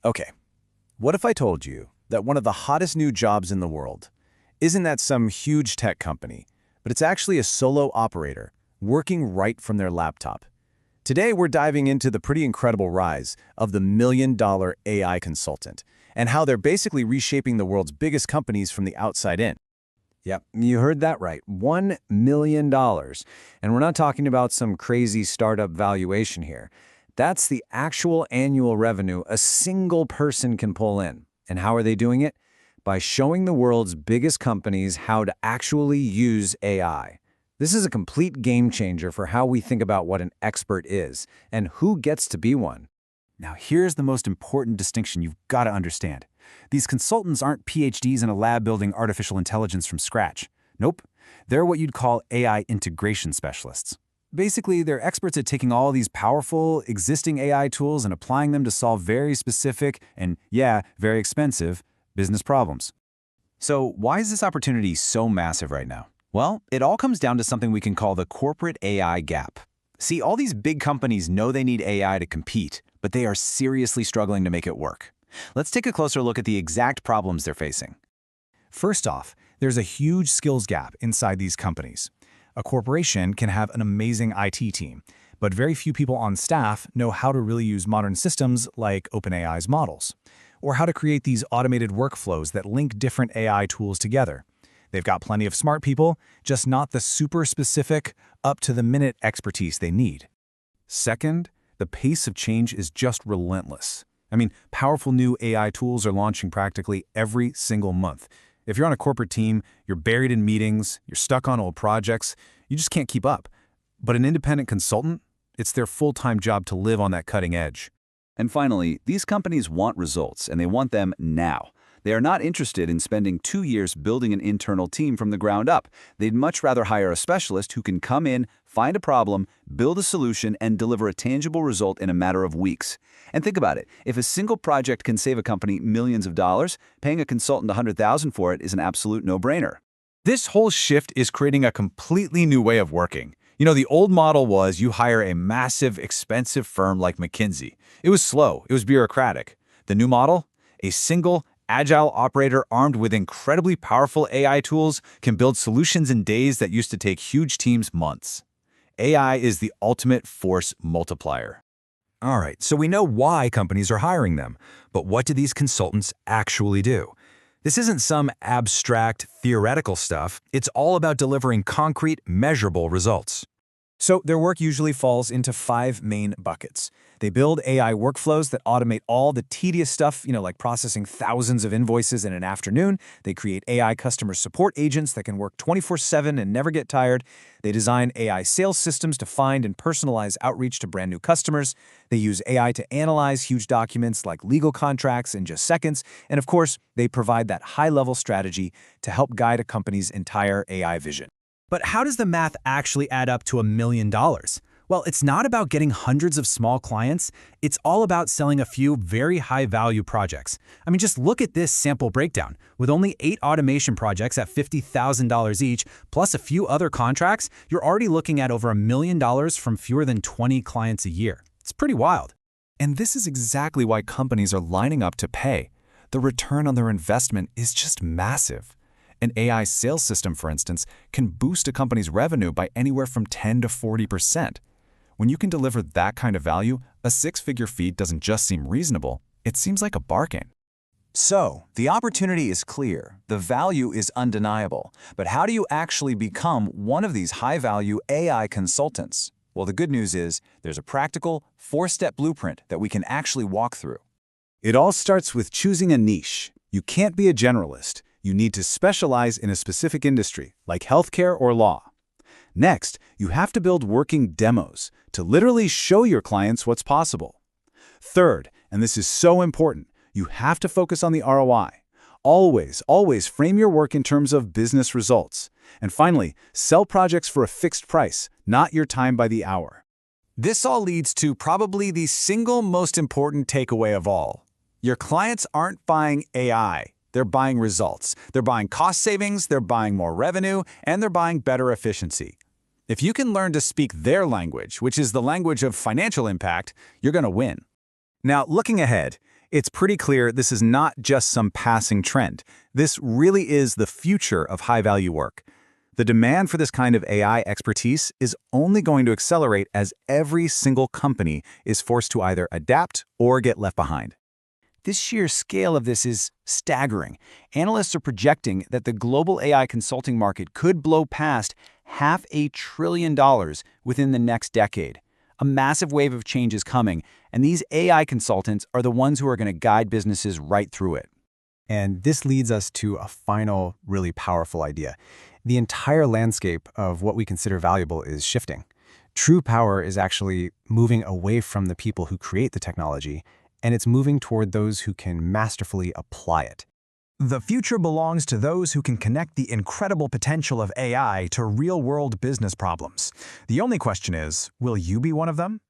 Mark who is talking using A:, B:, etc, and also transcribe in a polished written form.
A: Okay, what if I told you that one of the hottest new jobs in the world isn't at some huge tech company, but it's actually a solo operator working right from their laptop? Today, we're diving into the pretty incredible rise of the million-dollar AI consultant and how they're basically reshaping the world's biggest companies from the outside in. Yep, you heard that right. $1 million. And we're not talking about some crazy startup valuation here. That's the actual annual revenue a single person can pull in. And how are they doing it? By showing the world's biggest companies how to actually use AI. This is a complete game changer for how we think about what an expert is and who gets to be one.
B: Now, here's the most important distinction you've got to understand. These consultants aren't PhDs in a lab building artificial intelligence from scratch. Nope. They're what you'd call AI integration specialists. Basically, they're experts at taking all these powerful, existing AI tools and applying them to solve very specific and, yeah, very expensive business problems. So why is this opportunity so massive right now? Well, it all comes down to something we can call the corporate AI gap. See, all these big companies know they need AI to compete, but they are seriously struggling to make it work. Let's take a closer look at the exact problems they're facing. First off, there's a huge skills gap inside these companies. A corporation can have an amazing IT team, but very few people on staff know how to really use modern systems like OpenAI's models, or how to create these automated workflows that link different AI tools together. They've got plenty of smart people, just not the super specific, up-to-the-minute expertise they need. Second, the pace of change is just relentless. I mean, powerful new AI tools are launching practically every single month. If you're on a corporate team, you're buried in meetings, you're stuck on old projects, you just can't keep up. But an independent consultant, it's their full-time job to live on that cutting edge.
C: And finally, these companies want results, and they want them now. They are not interested in spending 2 years building an internal team from the ground up. They'd much rather hire a specialist who can come in, find a problem, build a solution, and deliver a tangible result in a matter of weeks. And think about it. If a single project can save a company millions of dollars, paying a consultant $100,000 for it is an absolute no-brainer.
B: This whole shift is creating a completely new way of working. You know, the old model was you hire a massive, expensive firm like McKinsey. It was slow, it was bureaucratic. The new model? A single, agile operator armed with incredibly powerful AI tools can build solutions in days that used to take huge teams months. AI is the ultimate force multiplier. All right, so we know why companies are hiring them, but what do these consultants actually do? This isn't some abstract, theoretical stuff. It's all about delivering concrete, measurable results. So their work usually falls into 5 main buckets. They build AI workflows that automate all the tedious stuff, like processing thousands of invoices in an afternoon. They create AI customer support agents that can work 24/7 and never get tired. They design AI sales systems to find and personalize outreach to brand new customers. They use AI to analyze huge documents like legal contracts in just seconds. And of course, they provide that high-level strategy to help guide a company's entire AI vision. But how does the math actually add up to $1 million? Well, it's not about getting hundreds of small clients. It's all about selling a few very high-value projects. I mean, just look at this sample breakdown. With only 8 automation projects at $50,000 each, plus a few other contracts, you're already looking at over $1 million from fewer than 20 clients a year. It's pretty wild. And this is exactly why companies are lining up to pay. The return on their investment is just massive. An AI sales system, for instance, can boost a company's revenue by anywhere from 10 to 40%. When you can deliver that kind of value, a 6-figure fee doesn't just seem reasonable, it seems like a bargain.
A: So, the opportunity is clear, the value is undeniable, but how do you actually become one of these high-value AI consultants? Well, the good news is there's a practical, 4-step blueprint that we can actually walk through.
B: It all starts with choosing a niche. You can't be a generalist. You need to specialize in a specific industry, like healthcare or law. Next, you have to build working demos to literally show your clients what's possible. Third, and this is so important, you have to focus on the ROI. Always frame your work in terms of business results. And finally, sell projects for a fixed price, not your time by the hour. This all leads to probably the single most important takeaway of all. Your clients aren't buying AI. They're buying results. They're buying cost savings, they're buying more revenue, and they're buying better efficiency. If you can learn to speak their language, which is the language of financial impact, you're going to win. Now, looking ahead,
A: It's pretty clear this is not just some passing trend. This really is the future of high-value work. The demand for this kind of AI expertise is only going to accelerate as every single company is forced to either adapt or get left behind.
D: This sheer scale of this is staggering. Analysts are projecting that the global AI consulting market could blow past $500 billion within the next decade. A massive wave of change is coming, and these AI consultants are the ones who are going to guide businesses right through it.
E: And this leads us to a final, really powerful idea. The entire landscape of what we consider valuable is shifting. True power is actually moving away from the people who create the technology, and it's moving toward those who can masterfully apply it.
F: The future belongs to those who can connect the incredible potential of AI to real-world business problems. The only question is, will you be one of them?